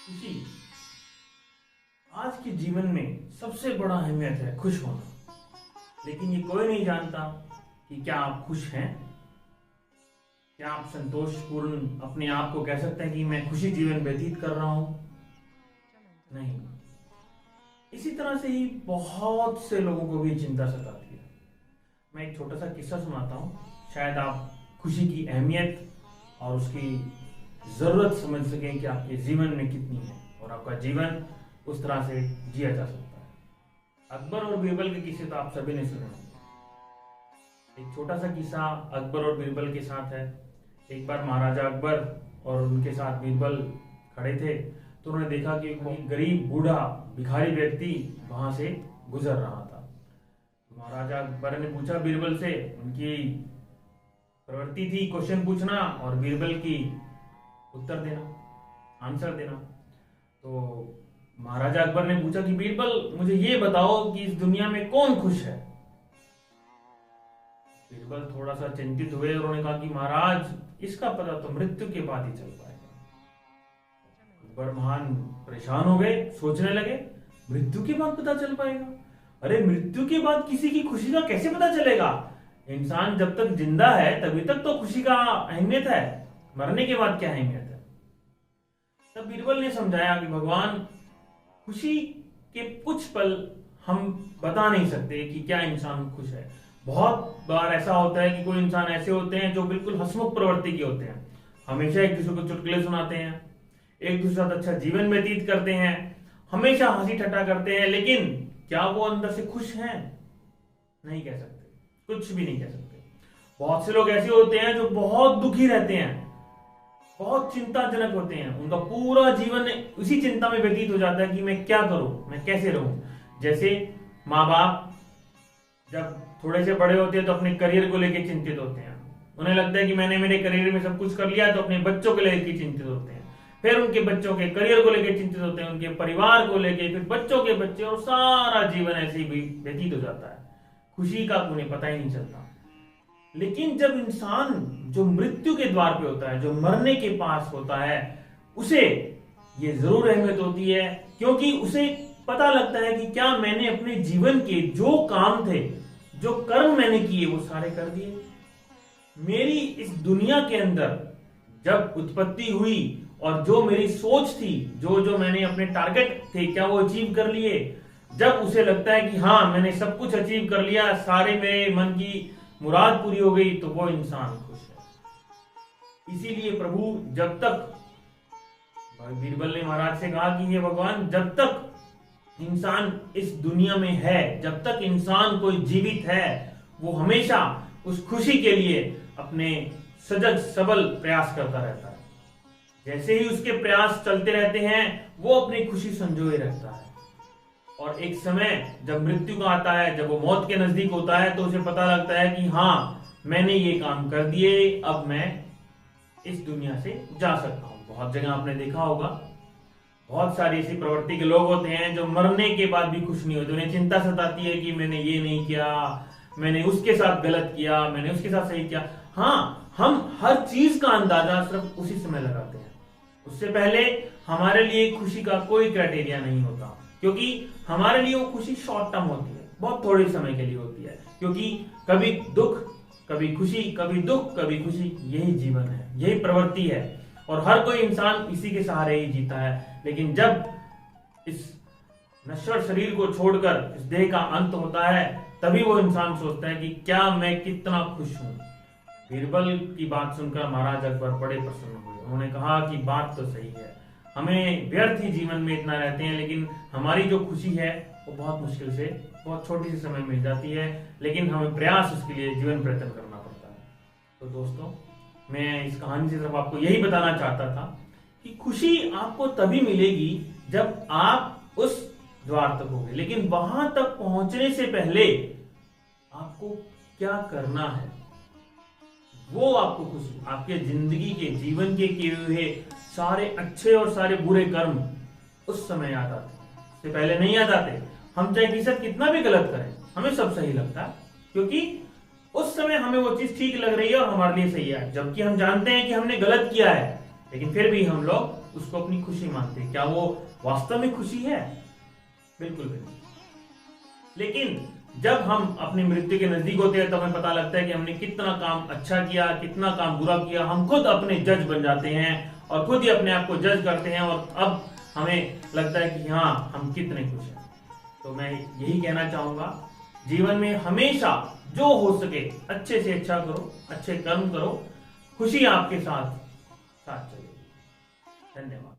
खुशी आज के जीवन में सबसे बड़ा अहमियत है खुश होना। लेकिन ये कोई नहीं जानता कि क्या आप खुश हैं। क्या आप संतोषपूर्ण अपने आप को कह सकते हैं कि मैं खुशी जीवन व्यतीत कर रहा हूं? नहीं। इसी तरह से ही बहुत से लोगों को भी चिंता सताती है। मैं एक छोटा सा किस्सा सुनाता हूँ, शायद आप खुशी की अहमियत और उसकी जरूरत समझ सकें कि आपके जीवन में कितनी है और आपका जीवन उस तरह से जिया जा सकता है। अकबर और बीरबल के किस्से तो आप सभी ने सुने होंगे। एक छोटा सा किस्सा अकबर और बीरबल के साथ है। एक बार महाराजा अकबर और उनके साथ बीरबल खड़े थे तो उन्होंने देखा कि कोई गरीब बूढ़ा भिखारी व्यक्ति वहां से गुजर रहा था। महाराजा अकबर ने पूछा बीरबल से, उनकी प्रवृत्ति थी क्वेश्चन पूछना और बीरबल की उत्तर देना, आंसर देना। तो महाराजा अकबर ने पूछा कि बीरबल मुझे ये बताओ कि इस दुनिया में कौन खुश है। बीरबल थोड़ा सा चिंतित हुए और उन्होंने कहा कि महाराज इसका पता तो मृत्यु के बाद ही चल पाएगा। अकबर महान परेशान हो गए, सोचने लगे मृत्यु के बाद पता चल पाएगा? अरे मृत्यु के बाद किसी की खुशी का कैसे पता चलेगा? इंसान जब तक जिंदा है तभी तक तो खुशी का अहमियत है, मरने के बाद क्या अहमियत है? तब बीरबल ने समझाया कि भगवान खुशी के कुछ पल हम बता नहीं सकते कि क्या इंसान खुश है। बहुत बार ऐसा होता है कि कोई इंसान ऐसे होते हैं जो बिल्कुल हंसमुख प्रवृत्ति के होते हैं, हमेशा एक दूसरे को चुटकुले सुनाते हैं, एक दूसरे के साथ अच्छा जीवन व्यतीत करते हैं, हमेशा हंसी ठट्टा करते हैं, लेकिन क्या वो अंदर से खुश हैं? नहीं कह सकते, कुछ भी नहीं कह सकते। बहुत से लोग ऐसे होते हैं जो बहुत दुखी रहते हैं, बहुत चिंताजनक होते हैं, उनका पूरा जीवन उसी चिंता में व्यतीत हो जाता है कि मैं क्या करूं, मैं कैसे रहूं। जैसे माँ बाप जब थोड़े से बड़े होते हैं तो अपने करियर को लेकर चिंतित होते हैं, उन्हें लगता है कि मैंने मेरे करियर में सब कुछ कर लिया, तो अपने बच्चों को लेकर चिंतित होते हैं, फिर उनके बच्चों के करियर को लेकर चिंतित होते हैं, उनके परिवार को लेकर, फिर बच्चों के बच्चे, और सारा जीवन ऐसे ही व्यतीत हो जाता है। खुशी का उन्हें पता ही नहीं चलता। लेकिन जब इंसान जो मृत्यु के द्वार पे होता है, जो मरने के पास होता है, उसे ये जरूर अहमियत होती है, क्योंकि उसे पता लगता है कि क्या मैंने अपने जीवन के जो काम थे, जो कर्म मैंने किए, वो सारे कर दिए। मेरी इस दुनिया के अंदर जब उत्पत्ति हुई और जो मेरी सोच थी, जो जो मैंने अपने टारगेट थे, क्या वो अचीव कर लिए? जब उसे लगता है कि हाँ मैंने सब कुछ अचीव कर लिया, सारे मेरे मन की मुराद पूरी हो गई, तो वो इंसान खुश है। इसीलिए प्रभु जब तक बीरबल ने महाराज से कहा कि हे भगवान, जब तक इंसान इस दुनिया में है, जब तक इंसान कोई जीवित है, वो हमेशा उस खुशी के लिए अपने सजग सबल प्रयास करता रहता है। जैसे ही उसके प्रयास चलते रहते हैं, वो अपनी खुशी संजोए रहता है। और एक समय जब मृत्यु का आता है, जब वो मौत के नजदीक होता है, तो उसे पता लगता है कि हाँ मैंने ये काम कर दिए, अब मैं इस दुनिया से जा सकता हूँ। बहुत जगह आपने देखा होगा, बहुत सारी ऐसी प्रवृत्ति के लोग होते हैं जो मरने के बाद भी खुश नहीं होते। उन्हें चिंता सताती है कि मैंने ये नहीं किया, मैंने उसके साथ गलत किया, मैंने उसके साथ सही किया। हाँ, हम हर चीज का अंदाजा सिर्फ उसी समय लगाते हैं, उससे पहले हमारे लिए खुशी का कोई क्राइटेरिया नहीं होता, क्योंकि हमारे लिए वो खुशी शॉर्ट टर्म होती है, बहुत थोड़े समय के लिए होती है। क्योंकि कभी दुख, कभी खुशी, कभी दुख, कभी खुशी, यही जीवन है, यही प्रवृत्ति है, और हर कोई इंसान इसी के सहारे ही जीता है। लेकिन जब इस नश्वर शरीर को छोड़कर इस देह का अंत होता है, तभी वो इंसान सोचता है कि क्या मैं कितना खुश हूं। बीरबल की बात सुनकर महाराज अकबर बड़े प्रसन्न हुए। उन्होंने कहा कि बात तो सही है, हमें व्यर्थ ही जीवन में इतना रहते हैं, लेकिन हमारी जो खुशी है वो बहुत मुश्किल से, बहुत छोटी सी समय मिल जाती है, लेकिन हमें प्रयास उसके लिए जीवन प्रयत्न करना पड़ता है। तो दोस्तों, मैं इस कहानी से सिर्फ आपको यही बताना चाहता था कि खुशी आपको तभी मिलेगी जब आप उस द्वार तक होंगे, लेकिन वहां तक पहुंचने से पहले आपको क्या करना है, वो आपको खुशी, आपके जिंदगी के जीवन के किए हुए सारे अच्छे और सारे बुरे कर्म उस समय याद आते हैं, उससे पहले नहीं याद आते। हम चाहे किसी साथ कितना भी गलत करें, हमें सब सही लगता है, क्योंकि उस समय हमें वो चीज ठीक लग रही है और हमारे लिए सही है, जबकि हम जानते हैं कि हमने गलत किया है, लेकिन फिर भी हम लोग उसको अपनी खुशी मानते हैं। क्या वो वास्तव में खुशी है? बिल्कुल भी नहीं। लेकिन जब हम अपनी मृत्यु के नजदीक होते हैं, तब हमें पता लगता है कि हमने कितना काम अच्छा किया, कितना काम बुरा किया। हम खुद अपने जज बन जाते हैं और खुद ही अपने आप को जज करते हैं, और अब हमें लगता है कि हाँ, हम कितने खुश हैं। तो मैं यही कहना चाहूंगा, जीवन में हमेशा जो हो सके अच्छे से अच्छा करो, अच्छे कर्म करो, खुशी आपके साथ साथ चलेगी। धन्यवाद।